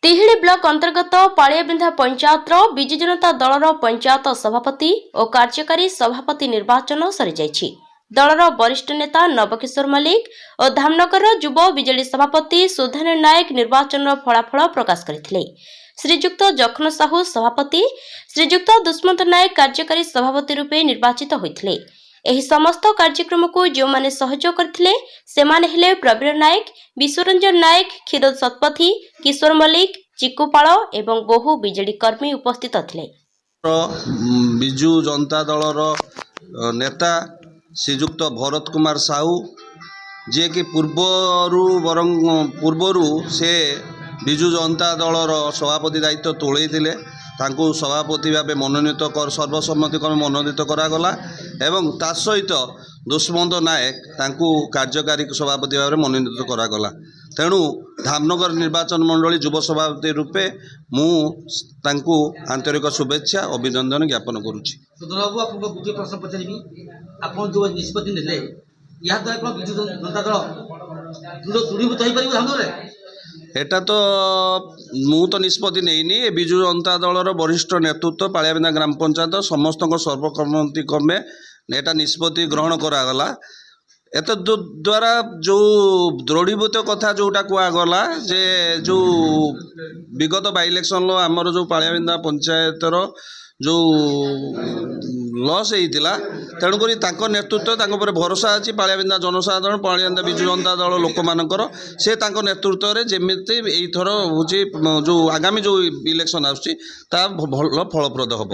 तिहिड़ी block अंतर्गत पालियाबिंधा पंचायत विजु जनता दलर पंचायत सभापति और कार्यकारी सभापति निर्वाचन सरी दलर वरिष्ठ नेता नवकिशोर मल्लिक और धामनगर युव बिजेडी सभापति सुधान नायक निर्वाचन फलाफल प्रकाश करथिले। श्रीजुक्त जखन साहू सभापति, श्रीजुक्त दुष्मंत नायक कार्यकारी सभापति रूपे निर्वाचित होइथिले। एही समस्त कार्यक्रम को जो माने सहयोग करथिले सेमाने हेले प्रवीण नायक, विश्वरंजन नायक, क्षीरोद शतपथी, किशोर मल्लिक, चिकुपाल एवं बहु बिजेडी कर्मी उपस्थित थिले। बिजु जनता दलर नेता श्रीजुक्त भरत कुमार साहू जे कि पूर्वरु से बिजु जनता दलर सभापति दायित्व तोलैथिले। तांकु सभापति भाव मनोनीत कर सर्वसम्मति क्रमे मनोनीत करागला एवं ता सहित दुष्मंत नायक तांकु कार्यकारी सभापति भाव मनोनीत करागला। तेणु धामनगर निर्वाचन मंडली युव सभापति रूपे मु तांकु आंतरिक शुभेच्छा अभिनंदन ज्ञापन करुछि। बाबू आपको गोटे प्रश्न पचारि आपन जो निष्पत्ति नेले या द्वारा कोन बिजु जनता दल दृढ़ीभूत हो पारिबो धामनगर एटा तो मु तो निष्पत्ति नहीं बिजु जनता दलर वरिष्ठ नेतृत्व पालियाबिंधा ग्राम पंचायत समस्त सर्वसम्मति क्रमे एटा निष्पत्ति ग्रहण करागला। एत द्वारा जो दृढ़ीभूत कथा जोटा कहगला जे जो विगत बाई इलेक्शन आमर जो पालियाबिंधा पंचायतर जो लॉस होता तेणुक नेतृत्व भरोसा अच्छी पालियाबिंधा जनसाधारण पालियाबिंधा बिजु जनता दल लोक मानकर से नेतृत्व में जमीती यथर हूँ जो आगामी जो इलेक्शन आसुच्ची भल फलप्रद हम।